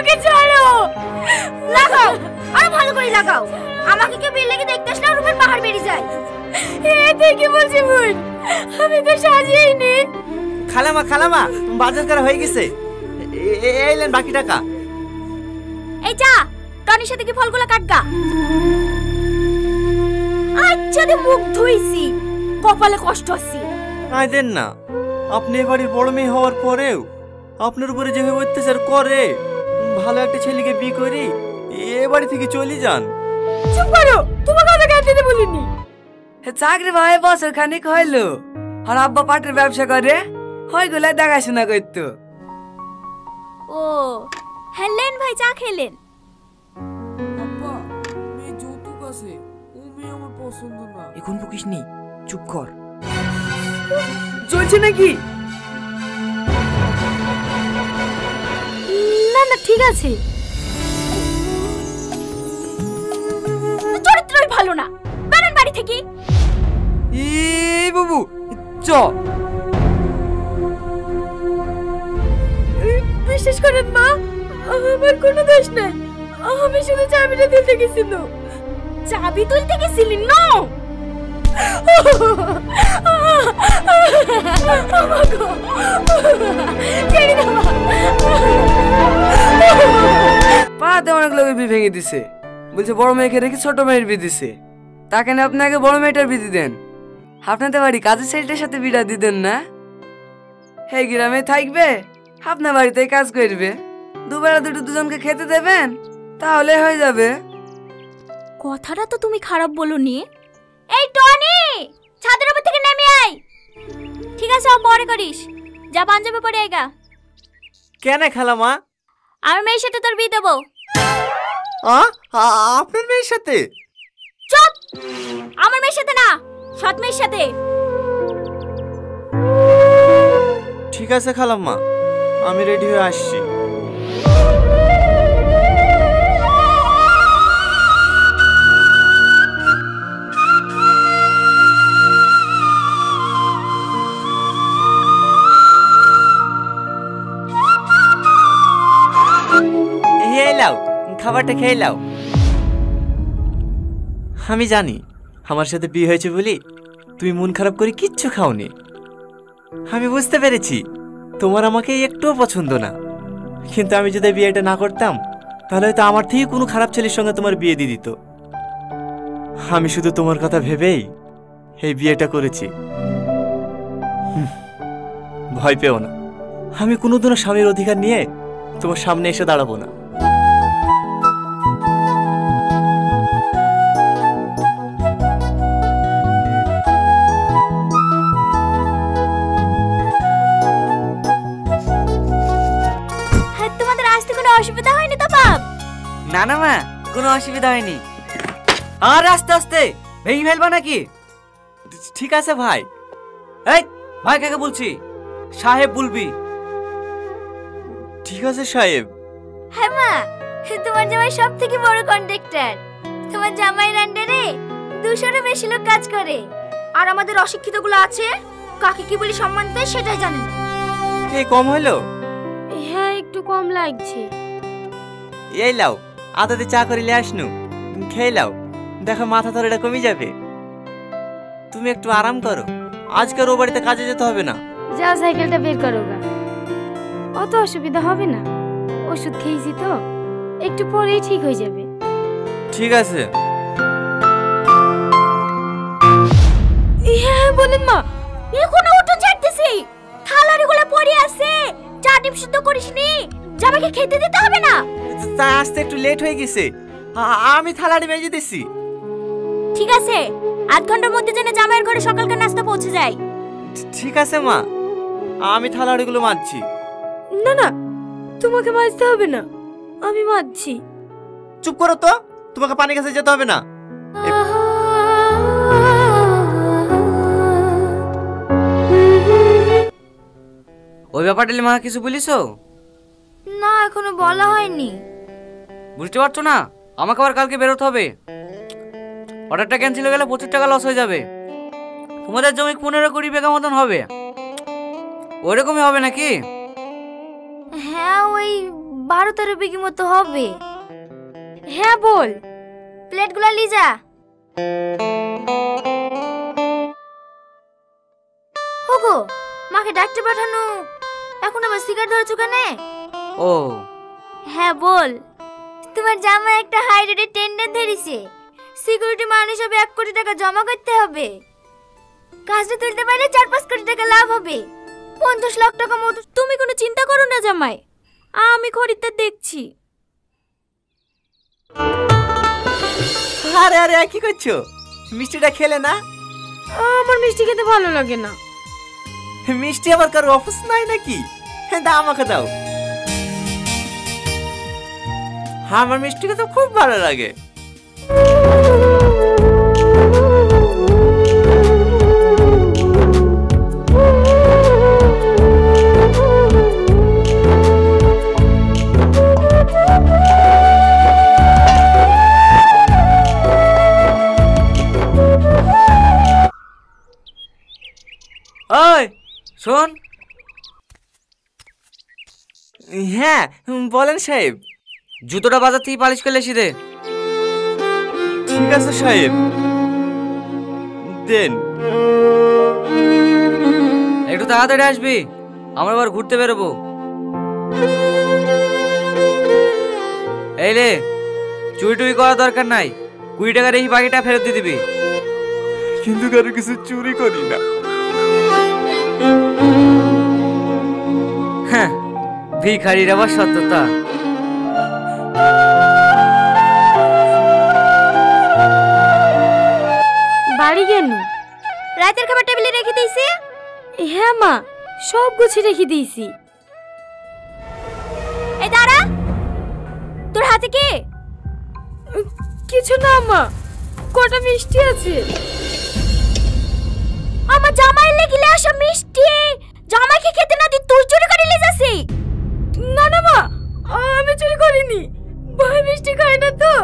আমাকে ছাড়ো। লাগাও, আরো ভালো করে লাগাও। আমাকে কেউ বিয়ে লেগে দেখতে আসলে রূপের পাহাড় বেরিয়ে যায়। এতে কি বলছি বোন, আমি তো সাজিয়েই নি। খালামা বাজার করা হয়ে গেছে, এই নেন বাকি টাকা। এই যা, টনির সাথে কি ফলগুলো কাটগা। আচ্ছা দে, মুখ ধুইছি, কপালে কষ্ট আছে। আয় দেন না, আপনি এ বাড়ির বড় মেয়ে হওয়ার পরেও আপনার উপরে যেভাবে অত্যাচার করে, ভালো একটা ছেলেকে বিয়ে করে এ বাড়ি থেকে চলে যান। চুপ করো, তোমাকে কথা কাটতে বলিনি। চাকরি ভাই বছর খানিক হইলো, আর আব্বা পাটের ব্যবসা করে, হয়গুলা দেখাশোনা করতো। ও হেলেন ভাই, চা খেলেন? আব্বা, মেয়ে যৌতুক আছে, ও মেয়ে আমার পছন্দ না। এখন বকিস নি, চুপ কর। চলছে নাকি? না না, ঠিক আছে। চরিত্রই ভালো না, বেরেন বাড়ি থেকে। এই বাবু চ। বিশ্বাস করেন মা, আমার কোনো দোষ নাই। আমি শুধু চাবিটা তুলতে গেছিল। চাবি তুলতে গেছিলি? নো, পাতে অনেক লোক বি ভেঙে দিছে, বলছে বড় মেয়েকে রেখে ছোট মেয়ের বিয়ে দিছে। তাকে না আপনি আগে বড় মেয়েটার বিয়ে দেন। আপনাদের বাড়ি কাজের ছেলেটার সাথে বিড়া দিতেন না? এই গ্রামে থাকবে, আপনার বাড়িতে কাজ করবে, দুবেলা দুটো দুজনকে খেতে দেবেন, তাহলে হয়ে যাবে। কথাটা তো তুমি খারাপ বলনি। এই টনি, ছাদের উপর থেকে নেমে আয়। ঠিক আছে, পরে করিস। যা পাঞ্জাবি পরে আইগা। কেন খালামা? আমার মেয়ের সাথে তোর বিয়ে দেবো। আপনার মেয়ের সাথে? চুপ! আমার মেয়ের সাথে না, সৎ মেয়ের সাথে। ঠিক আছে খালাম্মা, আমি রেডি হয়ে আসছি। লাও, খাবারটা খেয়ে লাও। আমি জানি আমার সাথে বিয়ে হয়েছে বলি তুমি মন খারাপ করে কিচ্ছু খাওনি। আমি বুঝতে পেরেছি তোমার আমাকে একটুও পছন্দ না, কিন্তু আমি যদি বিয়েটা না করতাম তাহলে হয়তো আমার থেকে কোনো খারাপ ছেলের সঙ্গে তোমার বিয়ে দিয়ে দিত। আমি শুধু তোমার কথা ভেবেই এই বিয়েটা করেছি। ভয় পেও না, আমি কোনোদিনও স্বামীর অধিকার নিয়ে তোমার সামনে এসে দাঁড়াবো না। অসুবিধা হয়নি তো বাপ? না না মা, কোনো অসুবিধা হয়নি। আর আস্তে আস্তে ভেঙে ফেলবা নাকি? ঠিক আছে ভাই। এই ভাই কাকে বলছি? সাহেব বলবি। ঠিক আছে সাহেব। হ্যাঁ মা, তোমার জামাই সব থেকে বড় কন্ট্রাক্টর। তোমার জামাইয়ের আন্ডারে 200-এরও বেশি লোক কাজ করে। আর আমাদের অশিক্ষিত গুলো আছে, কাকে কি বলি সম্মান দেয় সেটাই জানে না। এই কম হলো? হ্যাঁ, একটু কম লাগছে। এই লাও, আদাতে চা করিলে আসনু, খেয়ে লাও, দেখো মাথা ধরেটা কমে যাবে। তুমি একটু আরাম করো, আজকের ও বাড়িতে কাজে যেতে হবে না। যা, সাইকেলটা বের করো গা। অত অসুবিধা হবে না, ওষুধ খেয়েছি তো, একটু পরেই ঠিক হয়ে যাবে। ঠিক আছে। হ্যাঁ বলেন মা, এখনো উঠো ছাড়তেছি। থালারিগুলো পড়ে আছে, চা টিপ শুদ্ধ করিসনি, জামাইকে খেতে দিতে হবে না? তা আসতে একটু লেট হয়ে গেছে, আমি থালাটি মেজে দিছি। ঠিক আছে, আধ ঘন্টার মধ্যে যেন জামাইয়ের ঘরে সকালকার নাস্তা পৌঁছে যায়। ঠিক আছে মা, আমি থালাটিগুলো মাজছি। না না, তোমাকে মাজতে হবে না, আমি মাজছি। চুপ করো তো, তোমাকে পানি কাছে যেতে হবে না। ওই ব্যাপারটা মা কিছু বলিছো? না, এখনো বলা হয়নি। বুঝতে পারছো না? আমাকে আবার কালকে বেরোতে হবে। অর্ডারটা ক্যান্সেল হয়ে গেলে 25 টাকা লস হয়ে যাবে। তোমাদের জমি 15-20 বিঘা মতন হবে, ওইরকমই হবে নাকি? হ্যাঁ, ওই 12-13 বিঘি মতো হবে। হ্যাঁ বল, প্লেটগুলো লি যা। ওগো, মাকে ডাকতে পাঠানো, এখন আবার সিগারেট ধরেছো কেন? ও হ্যাঁ বল, তোমার জামাই একটা হাই রেটের টেন্ডার ধরেছে, সিকিউরিটি মান হিসাবে 1 কোটি টাকা জমা করতে হবে। কাজটা তুলতে পারলে 4-5 কোটি টাকা লাভ হবে, 50 লাখ টাকা মতো। তুমি কোনো চিন্তা করো না জামাই, আমি খরিদ্দার দেখছি। আরে আরে কি করছো? মিষ্টিটা খেলে না? আমার মিষ্টি খেতে ভালো লাগে না। মিষ্টি আবার কারো অফিস নাই নাকি? দাও আমাকে দাও। আমার মিষ্টিকে তো খুব ভালো লাগে। ওই শোন। হ্যাঁ বলেন সাহেব। জুতোটা বাজার থেকে পালিশ করে এসে দে। ঠিক আছে সাহেব, দেন। একটু তাড়াতাড়ি আসবি, আমরা আবার ঘুরতে বেরোবো। এই লে, চুরি টুরি করার দরকার নাই, 20 টাকার এই বাকিটা ফেরত দিয়ে দিবি। কিন্তু কারো কিছু চুরি করি না। হ্যাঁ, ভিখারির আবার সত্যতা। বাড়ি গেল, রাতের খাবার টেবিলে রেখে দিয়েছি। হ্যাঁ মা, সব গুছিয়ে রেখে দিয়েছি। এই দাঁড়া, তোর হাতে কি? কিছু না মা, কটা মিষ্টি আছে। আমার জামাইয়ের লেগিলে আসা মিষ্টি জামাইকে খেতে না দি তুই চুরি করে নিয়ে যাসি? না না মা, আমি চুরি করিনি, ভাই মিষ্টি খায় না তো,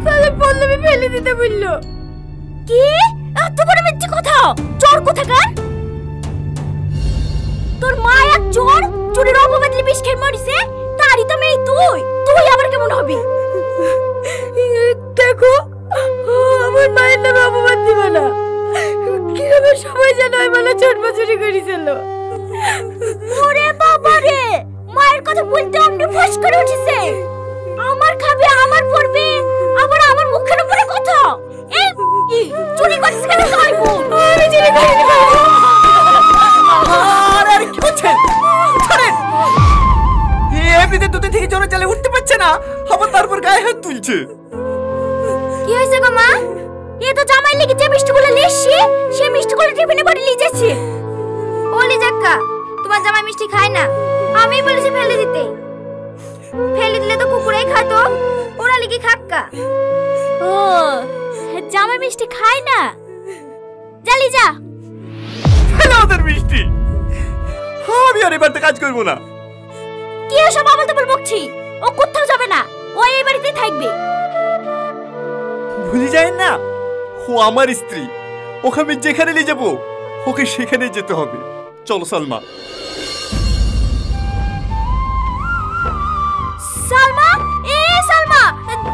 তাহলে পল্লবী ফেলে দিতে বললো। কি এত বড় মিথ্যে কথা? চোর কোথাকার! তোর মা এক চোর, চুরির অপবাদে বিষ খেয়ে মরিছে, তারই তো মেয়ে তুই। তুই আবার কেমন হবি? দেখো, আমার মায়ের নামে অপবাদ দিবে না, কিভাবে সবাই জানো আমি বলে ছোট চুরি করেছিল। ওরে বাবা রে, মায়ের কথা বলতে অমনি ফস করে উঠেছে। আমার খাবে, আমার পড়বে, আবার আমার মুখের উপরে কথা। এই চুরি করছিস কেন? তুই বল। আমি চুরি করিনি। আরে আরে কি করছেন? ছাড়েন। এমনিতে দুদিন থেকে জ্বরে চালে উঠতে পারছে না, আবার তারপর গায়ে হাত তুলছে। কি হয়েছে গো মা? এ তো জামাই লেগে যে মিষ্টিগুলো লিয়েছি, সে মিষ্টিগুলো টিফিনে ভরে নিয়ে যাচ্ছে। ওলি জাক্কা, তোমার জামাই মিষ্টি খায় না, আমিই বলেছি ফেলে দিতে। ফেলে দিলে তো কুকুরেই খাতো, ওরা লিখে খাক্কা। ও জামাই মিষ্টি খায় না, জালি যা ফেলে ওদের মিষ্টি। আমি আর এবার কাজ করবো না। কি এসব আমল তামল বকছি? ও কোথাও যাবে না, ও এই বাড়িতেই থাকবে। ভুলে যায় না, ও আমার স্ত্রী, ওকে আমি যেখানে নিয়ে যাবো ওকে সেখানে যেতে হবে। চলো সালমা। সালমা, এ সালমা,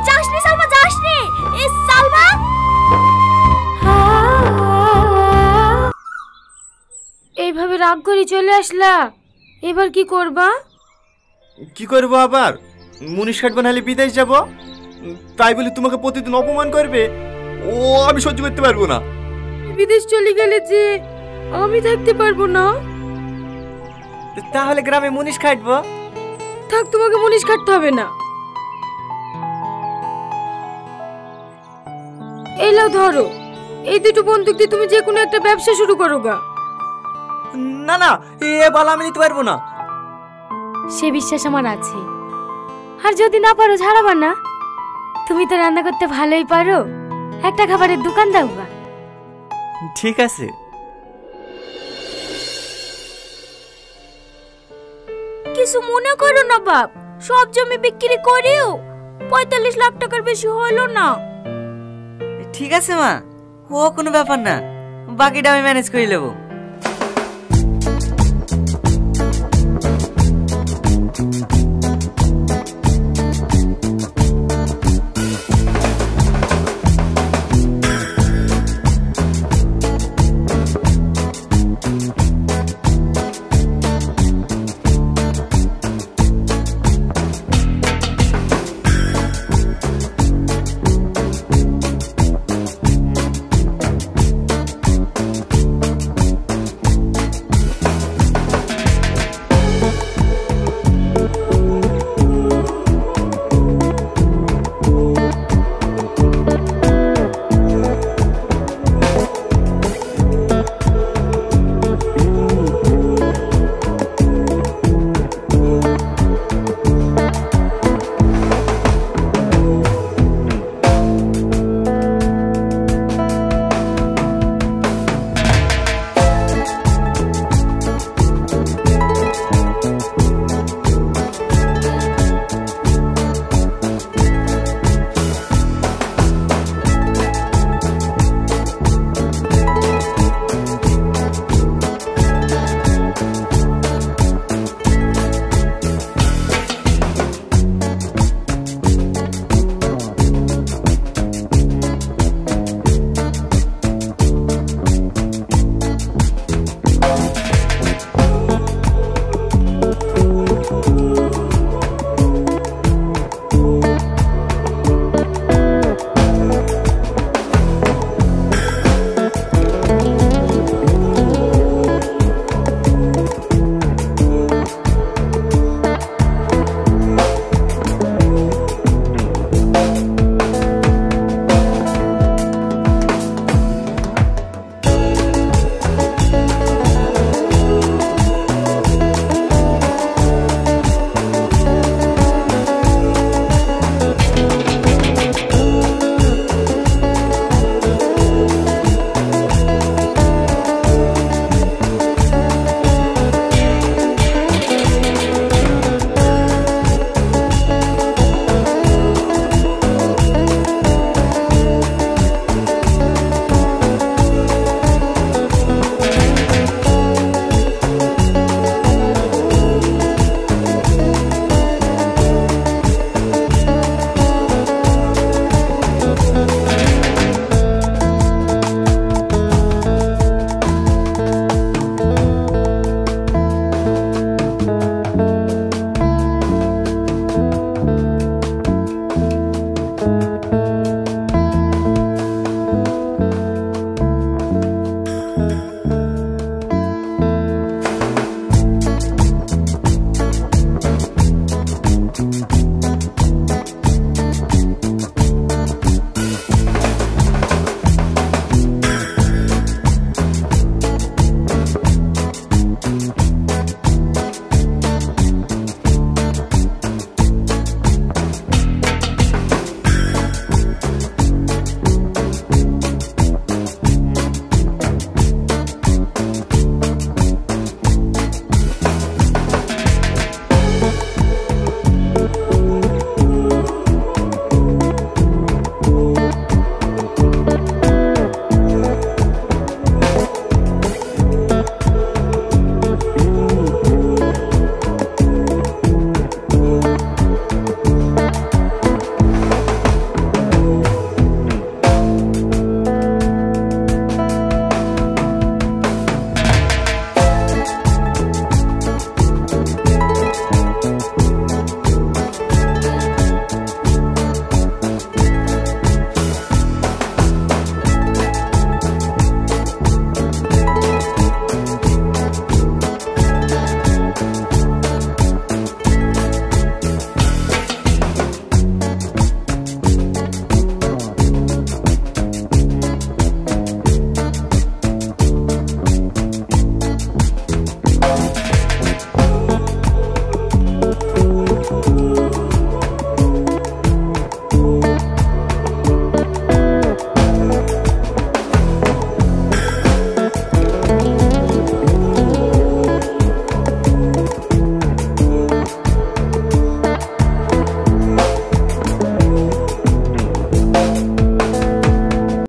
যাসনি সালমা, যাসনি। এ সালমা, এইভাবে রাগ করে চলে আসলা, এবার কি করবা? কি করবো আবার? মুনিশ কাটবো নাহলে বিদেশ যাব, তাই বলে তোমাকে প্রতিদিন অপমান করবে, ও আমি সহ্য করতে পারবো না। বিদেশ চলে গেলে যে আমি থাকতে পারবো না। তাহলে গ্রামে মুনিশ কাটবো। থাক, তোমাকে মুনিশ কাটতে হবে না। এই লাও ধরো, এই দুটো বন্দুক দিয়ে তুমি যে কোনো একটা ব্যবসা শুরু করো গা। না না, এ বালা আমি নিতে পারবো না। সে বিশ্বাস আমার আছে, আর যদি না পারো ছাড়াবা না। তুমি তো রান্না করতে ভালোই পারো, একটা খাবারের দোকান দাও গা। ঠিক আছে। কিছু মনে করো না বাপ, সব জমি বিক্রি করেও 45 লাখ টাকার বেশি হলো না। ঠিক আছে মা, ও কোনো ব্যাপার না, বাকিটা আমি ম্যানেজ করে নেবো।